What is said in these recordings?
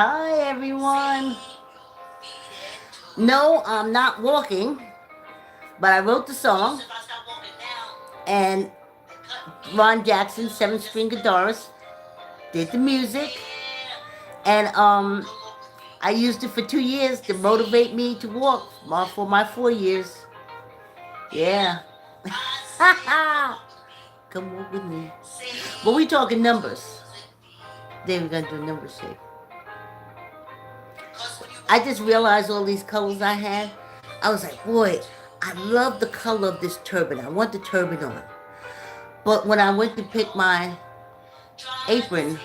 Hi everyone. No, I'm not walking, but I wrote the song, and Ron Jackson, seven string guitarist, did the music, and I used it for 2 years to motivate me to walk for my 4 years. Yeah. Come walk with me. But we talking numbers. Then we're gonna do number shape. I just realized all these colors I had. I was like, boy, I love the color of this turban. I want the turban on. But when I went to pick my apron,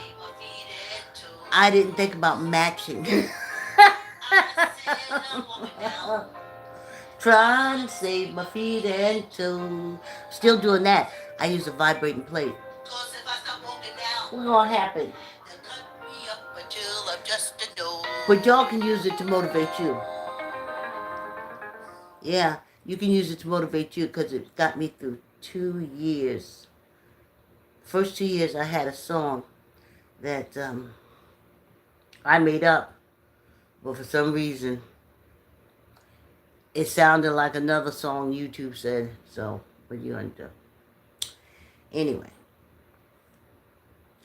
I didn't think about matching. Trying to save my feet and toes. Still doing that. I use a vibrating plate. What's gonna happen? But y'all can use it to motivate you. Yeah, you can use it to motivate you because it got me through 2 years. First 2 years I had a song that I made up, but for some reason it sounded like another song YouTube said. So, what are you gonna do? Anyway,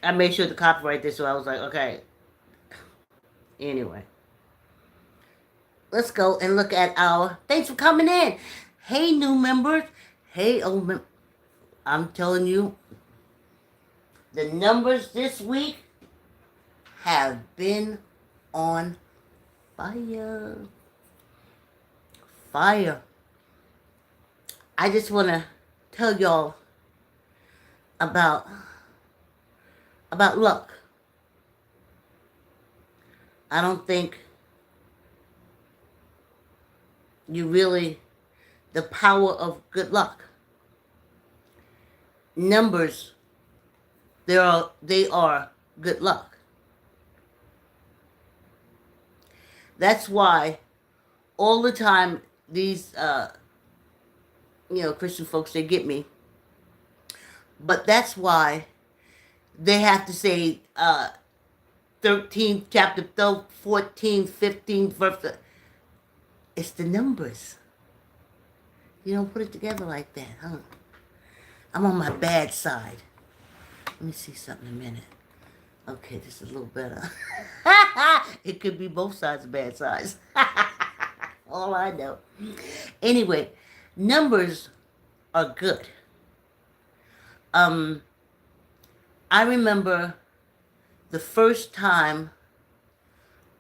I made sure to copyright this, so I was like, okay. Anyway, let's go and look at our. Thanks for coming in. Hey, new members. Hey, old members. I'm telling you, the numbers this week have been on fire. Fire. I just want to tell y'all about luck. I don't think you really the power of good luck. Numbers, they are good luck. That's why all the time these Christian folks, they get me. But that's why they have to say 13th chapter 14th 15th verse. It's the numbers. You don't put it together like that, huh? I'm on my bad side. Let me see something in a minute. Okay, this is a little better. It could be both sides of bad sides. All I know. Anyway, numbers are good. I remember the first time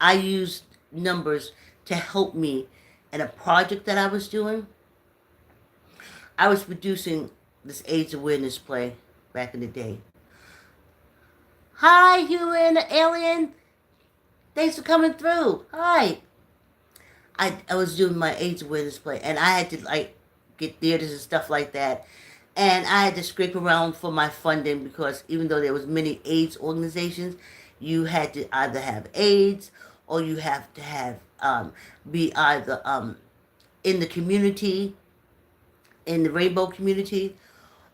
I used numbers to help me in a project that I was doing. I was producing this AIDS awareness play back in the day. Hi, Human Alien. Thanks for coming through. Hi. I was doing my AIDS awareness play, and I had to get theaters and stuff like that. And I had to scrape around for my funding because even though there was many AIDS organizations, you had to either have AIDS or you have to have be either in the community, in the rainbow community,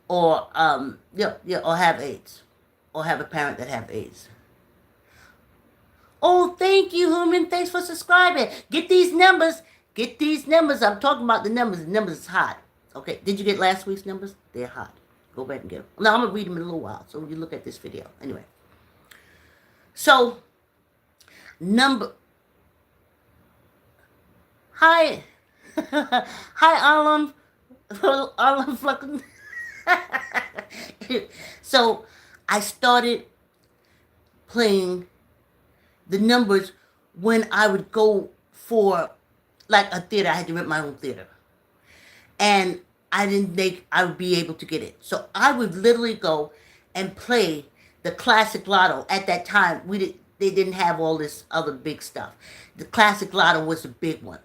or or have AIDS, or have a parent that have AIDS. Oh, thank you, Human. Thanks for subscribing. Get these numbers. Get these numbers. I'm talking about the numbers. The numbers is hot. Okay, did you get last week's numbers? They're hot. Go back and get them. Now, I'm going to read them in a little while, so you look at this video. Anyway. So, Hi. Hi, Alan. Alan Flucken. So, I started playing the numbers when I would go for like a theater. I had to rent my own theater. And I didn't think I would be able to get it. So I would literally go and play the classic lotto. At that time, they didn't have all this other big stuff. The classic lotto was the big one.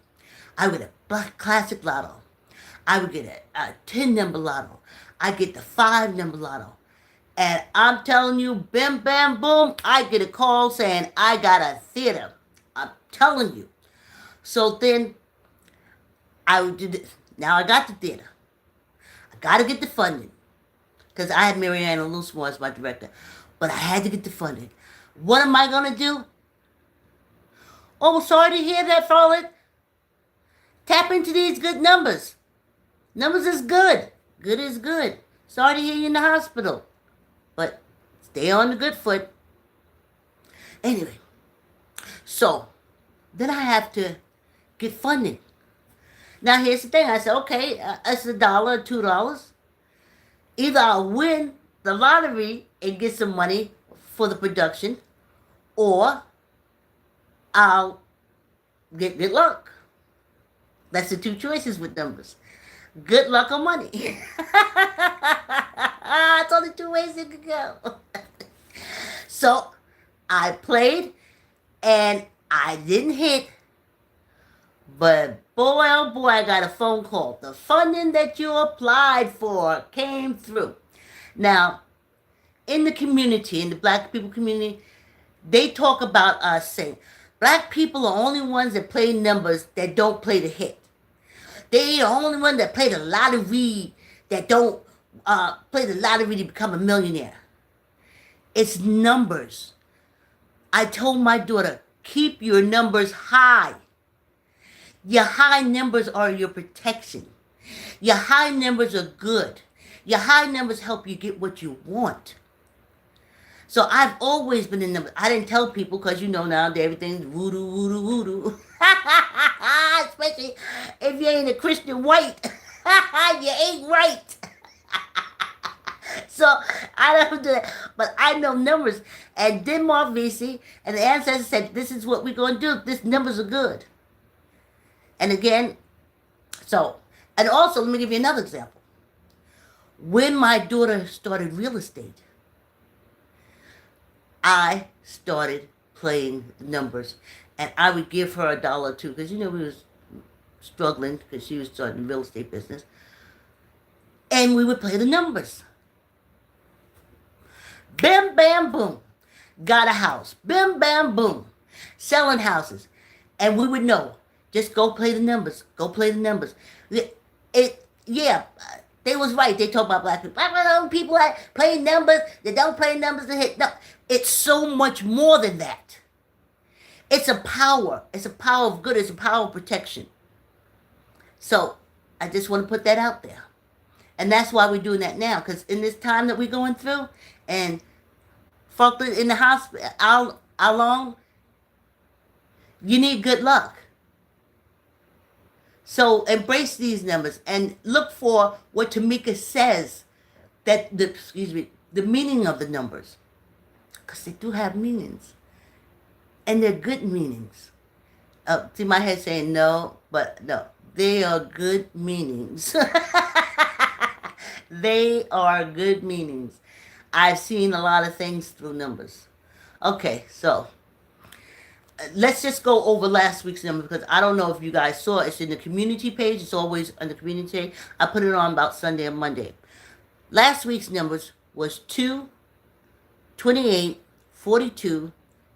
I would get a classic lotto. I would get a 10 number lotto. I get the 5 number lotto. And I'm telling you, bim, bam, boom, I get a call saying I got a theater. I'm telling you. So then I would do this. Now I got the theater. I got to get the funding. Because I had Marianne Loosemore as my director. But I had to get the funding. What am I going to do? Oh, sorry to hear that, Frolic. Tap into these good numbers. Numbers is good. Good is good. Sorry to hear you in the hospital. But stay on the good foot. Anyway, so then I have to get funding. Now here's the thing. I said, okay, it's $1, $2. Either I'll win the lottery and get some money for the production, or I'll get good luck. That's the two choices with numbers. Good luck or money. It's only two ways it could go. So I played and I didn't hit, but boy, oh boy, I got a phone call. The funding that you applied for came through. Now, in the community, in the black people community, they talk about us saying, black people are only ones that play numbers that don't play the hit. They are the only ones that play the lottery that don't play the lottery to become a millionaire. It's numbers. I told my daughter, keep your numbers high. Your high numbers are your protection. Your high numbers are good. Your high numbers help you get what you want. So I've always been in numbers. I didn't tell people because you know now that everything's voodoo, voodoo, voodoo. Especially if you ain't a Christian white. You ain't right. So I don't do that. But I know numbers. And Denmark, Vesey, and the ancestors said, this is what we're going to do. These numbers are good. And again, so, and also, let me give you another example. When my daughter started real estate, I started playing numbers. And I would give her $1 or $2, because, you know, we was struggling because she was starting real estate business. And we would play the numbers. Bim, bam, boom. Got a house. Bim, bam, boom. Selling houses. And we would know. Just go play the numbers. Go play the numbers. Yeah, they was right. They talk about black people. People that play numbers, they don't play numbers to hit. No, it's so much more than that. It's a power. It's a power of good. It's a power of protection. So I just want to put that out there. And that's why we're doing that now. Because in this time that we're going through, and folk in the hospital, how long, you need good luck. So embrace these numbers and look for what Tamika says, that the meaning of the numbers, because they do have meanings, and they're good meanings. See my head saying no, but no, they are good meanings. They are good meanings. I've seen a lot of things through numbers. Okay, so let's just go over last week's number, because I don't know if you guys saw it. It's in the community page. It's always on the community page. I put it on about Sunday and Monday. Last week's numbers was 2, 28, 42,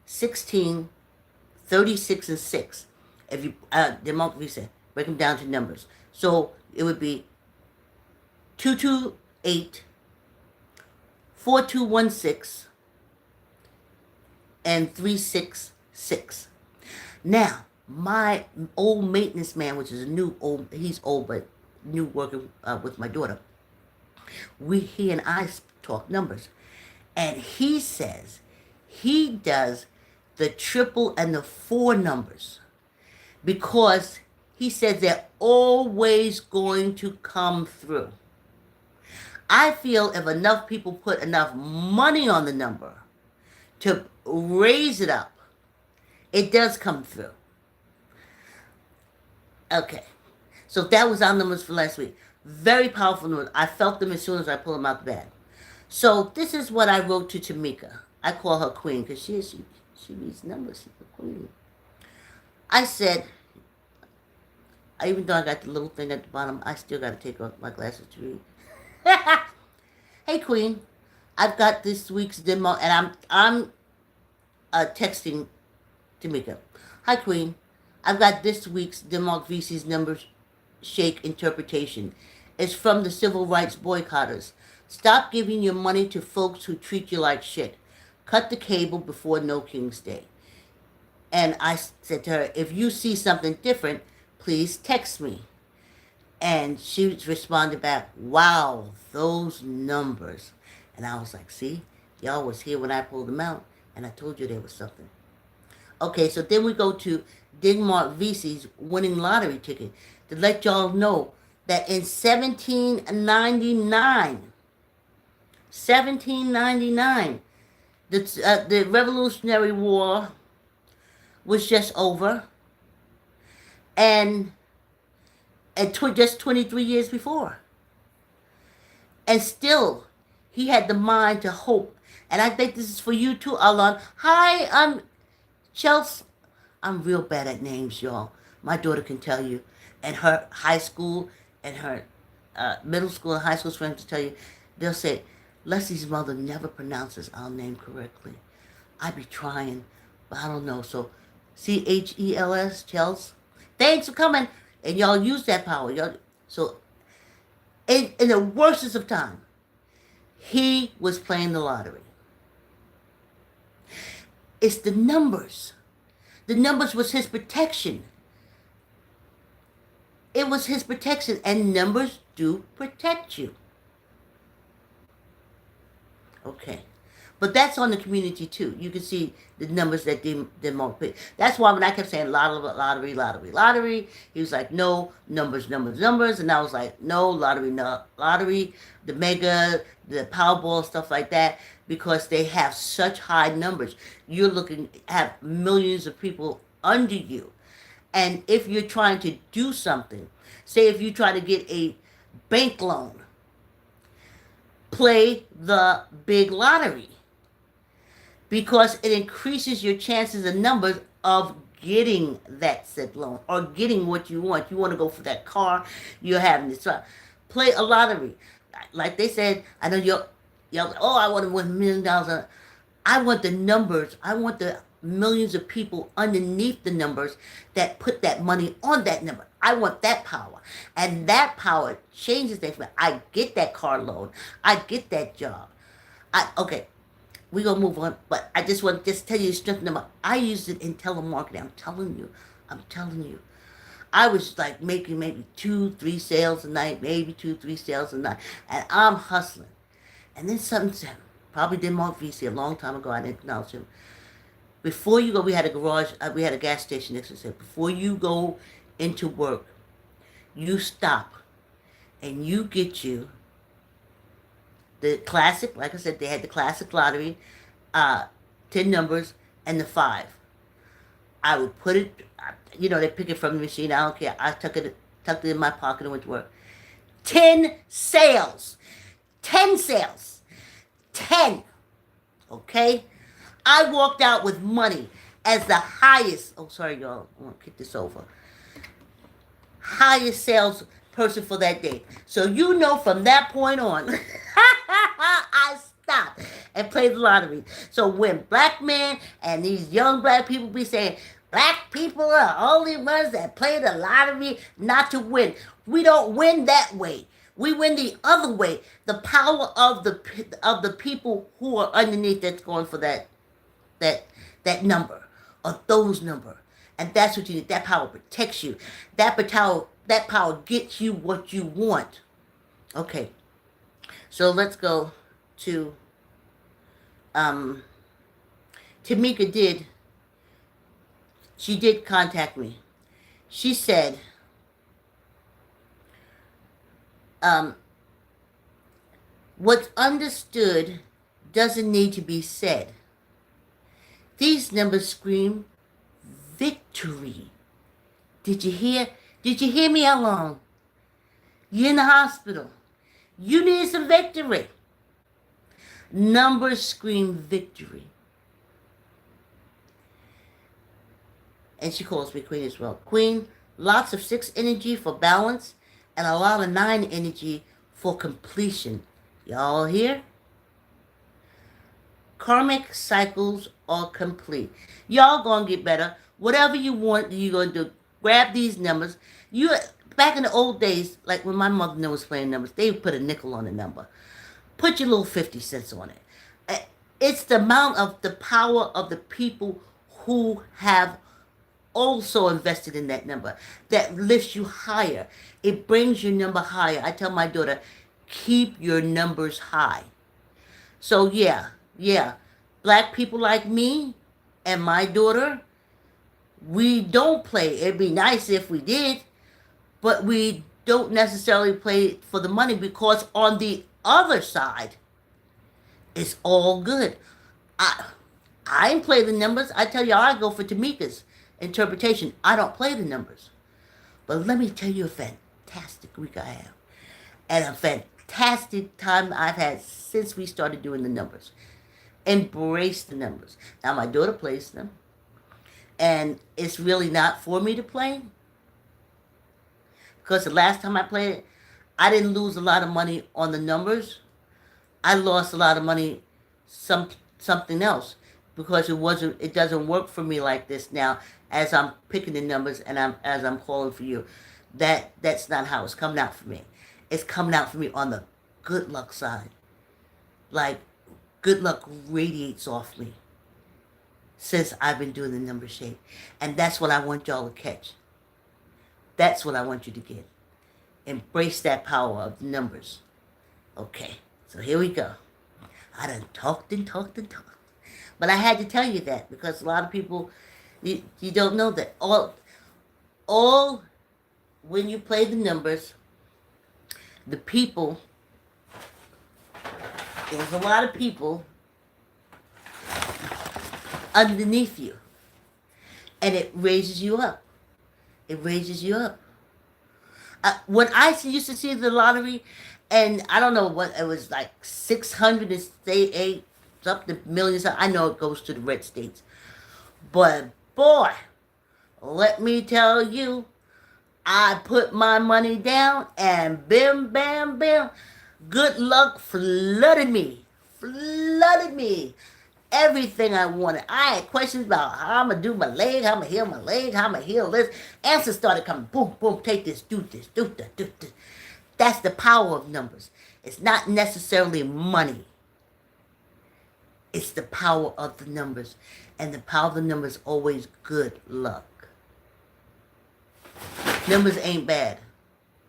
16, 36, and 6. If you break them down to numbers. So it would be 228, 4216, and 366. Now, my old maintenance man, which is he's old, but new, working with my daughter, he and I talk numbers. And he says he does the triple and the 4 numbers, because he says they're always going to come through. I feel if enough people put enough money on the number to raise it up, it does come through. Okay. So that was our numbers for last week. Very powerful numbers. I felt them as soon as I pulled them out the bag. So this is what I wrote to Tamika. I call her Queen because she reads numbers. She's the Queen. I said, even though I got the little thing at the bottom, I still got to take off my glasses to read. Hey, Queen. I've got this week's demo, and I'm texting Tamika. Hi, Queen. I've got this week's Denmark Vesey's numbers shake interpretation. It's from the civil rights boycotters. Stop giving your money to folks who treat you like shit. Cut the cable before No King's Day. And I said to her, if you see something different, please text me. And she responded back, wow, those numbers. And I was like, see, y'all was here when I pulled them out, and I told you there was something. Okay, so then we go to Denmark Vesey's winning lottery ticket to let y'all know that in 1799, the Revolutionary War was just over, and just 23 years before. And still, he had the mind to hope. And I think this is for you too, Alon. Hi, I'm Chelsea. I'm real bad at names, y'all. My daughter can tell you. And her high school and her middle school and high school friends will tell you. They'll say, Leslie's mother never pronounces our name correctly. I be trying, but I don't know. So, Chels, Chels. Thanks for coming. And y'all use that power. Y'all. So, in the worstest of time, he was playing the lottery. It's the numbers. The numbers was his protection. It was his protection, and numbers do protect you. Okay. But that's on the community too. You can see the numbers that Denmark picked. That's why when I kept saying lottery, he was like, no, numbers. And I was like, no, lottery, the mega, the Powerball, stuff like that, because they have such high numbers. You're looking at millions of people under you. And if you're trying to do something, say if you try to get a bank loan, play the big lottery, because it increases your chances and numbers of getting that said loan or getting what you want. You want to go for that car, you're having this. Play a lottery. Like they said, I know you're oh, I want to win $1,000,000. I want the numbers. I want the millions of people underneath the numbers that put that money on that number. I want that power. And that power changes things. I get that car loan. I get that job. Okay, we're going to move on. But I just want to tell you the strength of number. I used it in telemarketing. I'm telling you. I was like making maybe 2-3 sales a night, maybe 2-3 sales a night. And I'm hustling. And then something said, probably Denmark Vesey a long time ago. I didn't acknowledge him. Before you go, we had a garage, we had a gas station next to us. Before you go into work, you stop and you get you the classic, like I said, they had the classic lottery, 10 numbers, and the 5. I would put it, they pick it from the machine. I don't care. I tucked it in my pocket and went to work. 10 sales. 10 sales. 10. Okay? I walked out with money as the highest, oh, sorry, y'all, I want to kick this over, highest sales person for that day. So from that point on, I stopped and played the lottery. So when black men and these young black people be saying, black people are the only ones that play the lottery not to win. We don't win that way. We win the other way. The power of the people who are underneath that's going for that number or those number. And that's what you need. That power protects you. That power gets you what you want. Okay. So let's go to Tamika did contact me. She said what's understood doesn't need to be said. These numbers scream victory. Did you hear me, Alon? You're in the hospital. You need some victory. Numbers scream victory. And she calls me Queen as well. Queen, lots of 6 energy for balance and a lot of 9 energy for completion. Y'all here? Karmic cycles are complete. Y'all gonna get better. Whatever you want, you're gonna do. Grab these numbers. Back in the old days, like when my mother was playing numbers, they would put a nickel on the number. Put your little 50 cents on it. It's the amount of the power of the people who have also invested in that number. That lifts you higher. It brings your number higher. I tell my daughter, keep your numbers high. So yeah. Black people like me and my daughter, we don't play. It'd be nice if we did, but we don't necessarily play for the money because on the other side, it's all good. I ain't play the numbers. I tell y'all, I go for Tamika's interpretation. I don't play the numbers. But let me tell you a fantastic week I have. And a fantastic time I've had since we started doing the numbers. Embrace the numbers. Now my daughter plays them. And it's really not for me to play. Because the last time I played it, I didn't lose a lot of money on the numbers. I lost a lot of money something else. Because it doesn't work for me like this now as I'm picking the numbers and as I'm calling for you. That's not how it's coming out for me. It's coming out for me on the good luck side. Like, good luck radiates off me since I've been doing the number shape. And that's what I want y'all to catch. That's what I want you to get. Embrace that power of the numbers. Okay, so here we go. I done talked. But I had to tell you that because a lot of people, you don't know that. All when you play the numbers, the people, there's a lot of people underneath you. And it raises you up. It raises you up. When I used to see the lottery, and I don't know what, it was like 600 and eight, up to millions. I know it goes to the red states. But boy, let me tell you, I put my money down and bim, bam, bam. Good luck flooded me. Everything I wanted. I had questions about how I'm going to do my leg, how I'm going to heal my leg, how I'm going to heal this. Answers started coming. Boom, boom, take this, do this, do that, do this. That's the power of numbers. It's not necessarily money. It's the power of the numbers. And the power of the numbers is always good luck. Numbers ain't bad.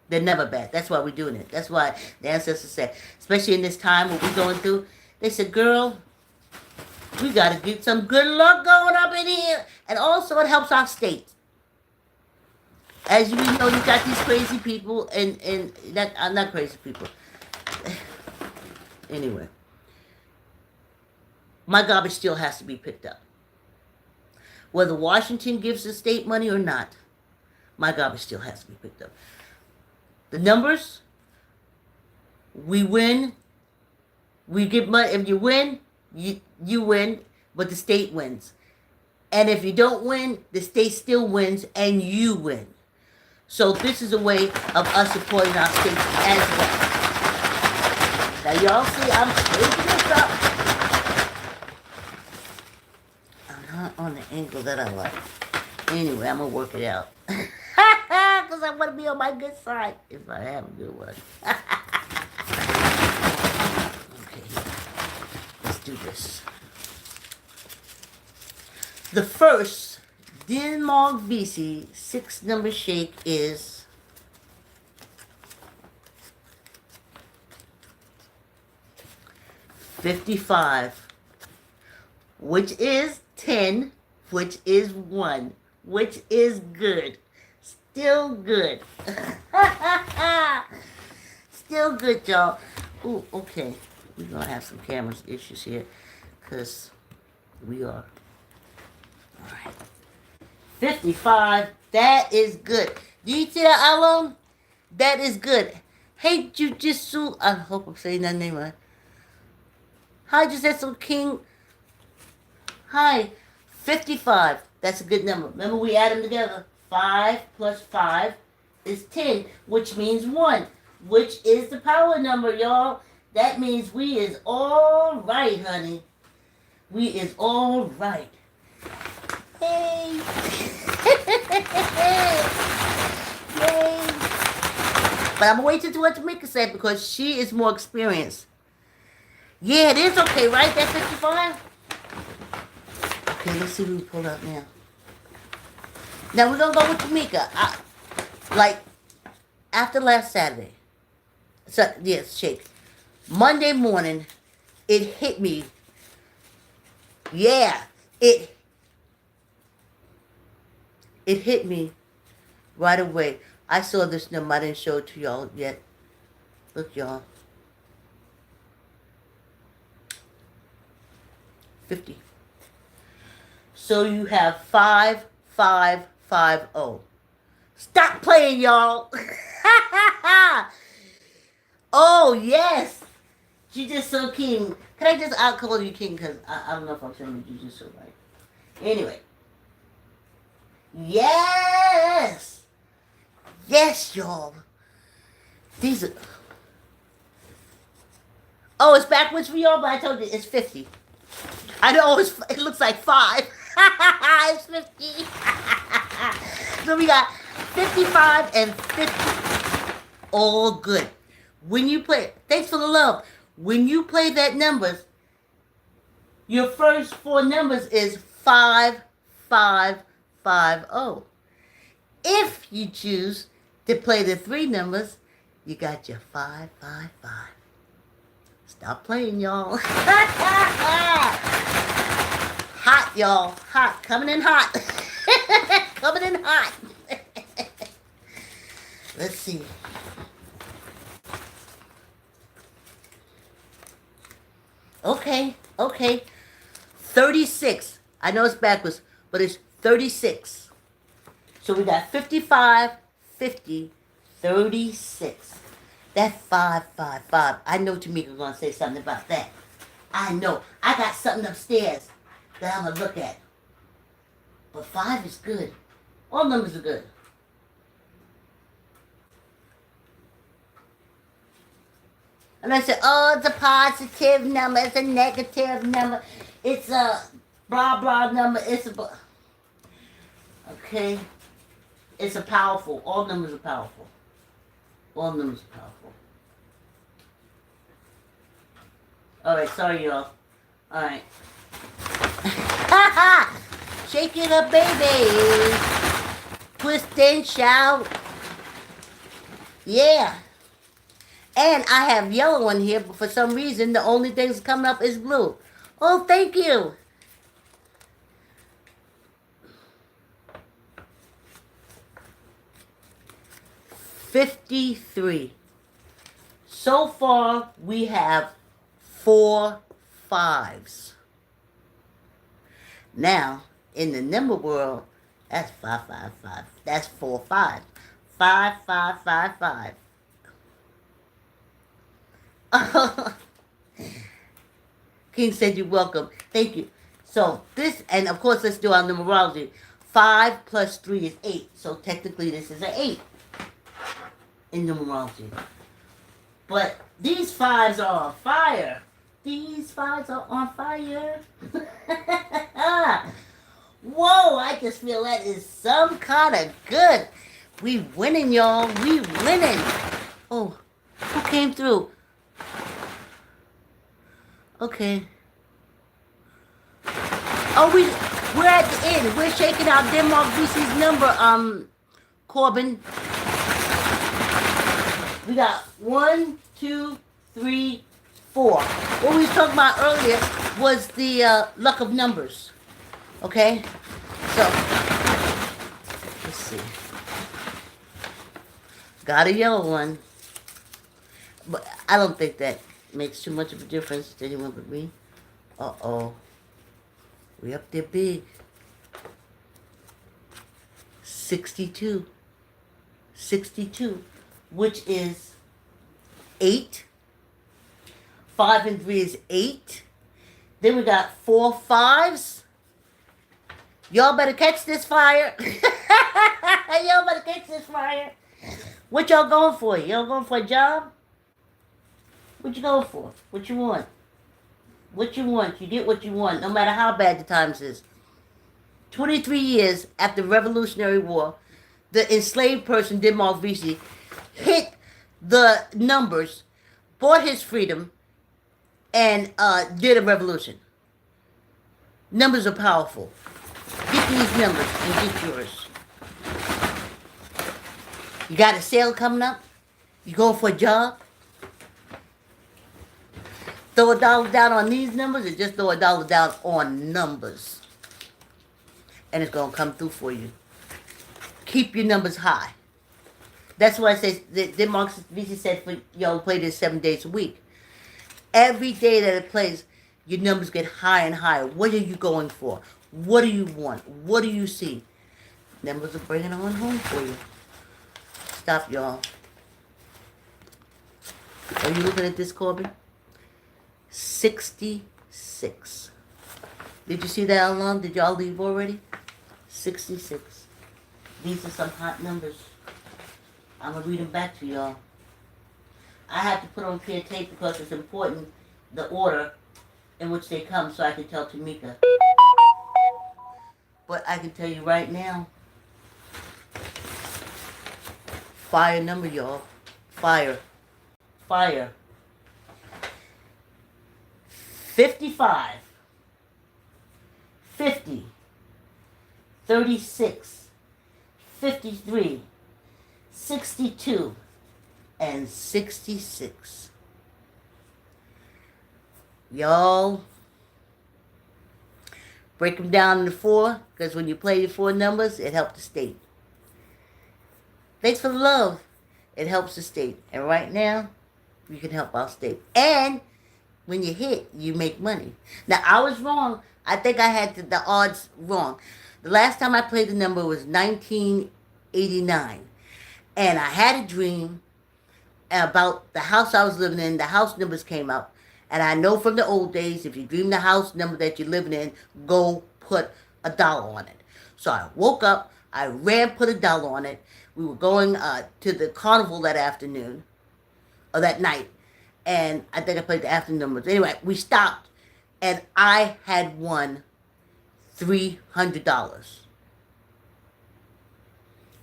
They're never bad. That's why we're doing it. That's why the ancestors said, especially in this time what we're going through, they said, girl, we got to get some good luck going up in here. And also it helps our state. As you know, you got these crazy people and not crazy people. Anyway. My garbage still has to be picked up. Whether Washington gives the state money or not, my garbage still has to be picked up. The numbers, we win, we get money. If you win, you win, but the state wins. And if you don't win, the state still wins and you win. So this is a way of us supporting our states as well. Now y'all see, I'm shaking this up. On the angle that I like. Anyway, I'm going to work it out. Because I want to be on my good side. If I have a good one. Okay. Let's do this. The first Denmark Vesey 6-number shake is 55. Which is 10, which is 1, which is good. Still good. Still good, y'all. Ooh, okay. We're going to have some camera issues here because we are. All right. 55. That is good. Do you see that, Alon? That is good. Hey, Jujitsu. I hope I'm saying that name right. Hi, Jujitsu King. Hi, 55. That's a good number. Remember we add them together. 5 plus 5 is 10, which means 1, which is the power number, y'all. That means we is all right, honey. We is all right. Hey. Yay. But I'm going to wait to do what Tamika said because she is more experienced. Yeah, it is okay, right? That 55? Okay, let's see who we pull up now. Now we're gonna go with Tamika. Like after last Saturday. So yes, shake. Monday morning, it hit me. Yeah, it hit me right away. I saw this number. I didn't show it to y'all yet. Look, y'all. 50. So you have 5550. Stop playing, y'all. Oh, yes. You just so king. Can I just out-call you king? Because I don't know if I'm saying you just so right. Anyway. Yes. Yes, y'all. These are... Oh, it's backwards for y'all, but I told you it's 50. I know it looks like 5. It's 50. So we got 55 and 50. All good. When you play, thanks for the love. When you play that numbers, your first 4 numbers is 5550. If you choose to play the 3 numbers, you got your 555. Stop playing, y'all. Hot, y'all. Hot. Coming in hot. Coming in hot. Let's see. Okay. 36. I know it's backwards, but it's 36. So we got 55, 50, 36. That 555. I know Tamika's gonna say something about that. I know. I got something upstairs that I'm gonna look at. But 5 is good. All numbers are good. And I said, oh, it's a positive number, it's a negative number, it's a blah blah number, it's a blah. Okay? It's a powerful. All numbers are powerful. All numbers are powerful. Alright, sorry y'all. Alright. Shake it up, baby. Twist and shout. Yeah. And I have yellow in here, but for some reason, the only thing that's coming up is blue. Oh, thank you. $53. So far, we have 4 5s. Now, in the number world, that's 555. That's 4 5. 5555. King said you're welcome. Thank you. So this, and of course, let's do our numerology. 5 plus 3 is 8. So technically, this is an 8 in numerology. But these 5s are on fire. These 5s are on fire. Whoa, I just feel that is some kind of good. We winning, y'all. We winning. Oh, who came through? Okay. Oh, we're at the end. We're shaking out Denmark Vesey's number, Corbin. We got 1, 2, 3, 4. What we was talking about earlier was the luck of numbers. Okay? So, let's see. Got a yellow one. But I don't think that makes too much of a difference to anyone but me. Uh-oh. We up there big. 62. 62. Which is 8. 5 and 3 is 8. Then we got 4 5s. Y'all better catch this fire. Y'all better catch this fire. What y'all going for? Y'all going for a job? What you going for? What you want? What you want? You get what you want, no matter how bad the times is. 23 years after the Revolutionary War, the enslaved person, Denmark Vesey, hit the numbers, bought his freedom, and did a revolution. Numbers are powerful. Get these numbers and get yours. You got a sale coming up? You going for a job? Throw $1 down on these numbers, or just throw $1 down on numbers. And it's going to come through for you. Keep your numbers high. That's why I say, that Marcus Vesey said for y'all to play this 7 days a week. Every day that it plays, your numbers get higher and higher. What are you going for? What do you want? What do you see? Numbers are bringing on home for you. Stop, y'all. Are you looking at this, Corbin? 66. Did you see that alarm? Did y'all leave already? 66. These are some hot numbers. I'm going to read them back to y'all. I have to put on clear tape because it's important, the order in which they come, so I can tell Tamika. But I can tell you right now, fire number, y'all. Fire. Fire. 55, 50, 36, 53, 62, and 66. Y'all, break them down into 4, because when you play the 4 numbers, it helps the state. Thanks for the love. It helps the state. And right now, you can help our state. And when you hit, you make money. Now, I was wrong. I think I had the odds wrong. The last time I played the number was 1989. And I had a dream about the house I was living in. The house numbers came up. And I know from the old days, if you dream the house number that you're living in, go put $1 on it. So I woke up. I ran, put $1 on it. We were going to the carnival that afternoon, or that night. And I think I played the afternoon numbers. Anyway, we stopped, and I had won $300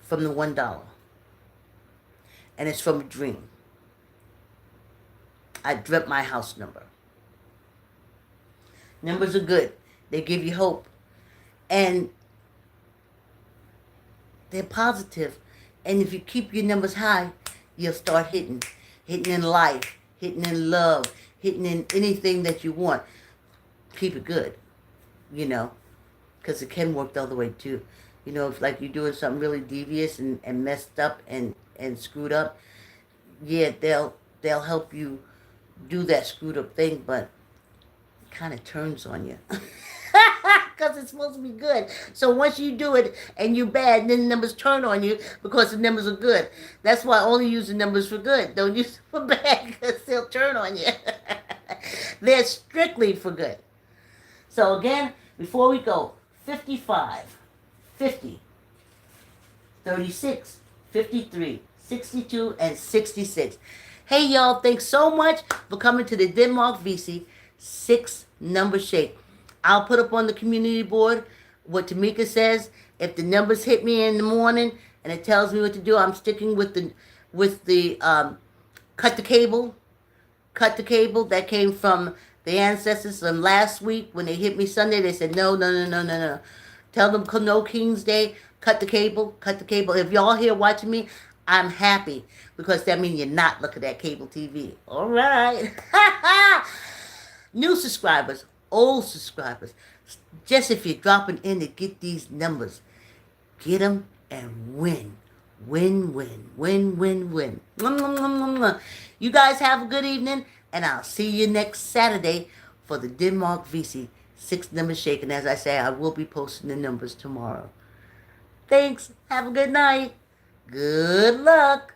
from the $1. And it's from a dream. I dreamt my house number. Numbers are good. They give you hope. And they're positive. And if you keep your numbers high, you'll start hitting. Hitting in life. Hitting in love. Hitting in anything that you want. Keep it good. You know. Because it can work the other way too. You know, if like you're doing something really devious and messed up and screwed up, yeah, they'll help you do that screwed up thing, but it kind of turns on you. Because it's supposed to be good. So once you do it and you're bad, then the numbers turn on you because the numbers are good. That's why I only use the numbers for good. Don't use them for bad because they'll turn on you. They're strictly for good. So again, before we go, 55, 50, 36, 53, 62, and 66. Hey, y'all, thanks so much for coming to the Denmark Vesey 6-number shake. I'll put up on the community board what Tamika says. If the numbers hit me in the morning and it tells me what to do, I'm sticking with the cut the cable. Cut the cable that came from the ancestors from last week. When they hit me Sunday, they said, no. Tell them no King's Day. Cut the cable. Cut the cable. If y'all here watching me, I'm happy because that means you're not looking at cable TV. All right. New subscribers, old subscribers, just if you're dropping in to get these numbers, get them and win. Win, win, win, win, win. You guys have a good evening, and I'll see you next Saturday for the Denmark Vesey 6-number shake. And as I say, I will be posting the numbers tomorrow. Thanks. Have a good night. Good luck.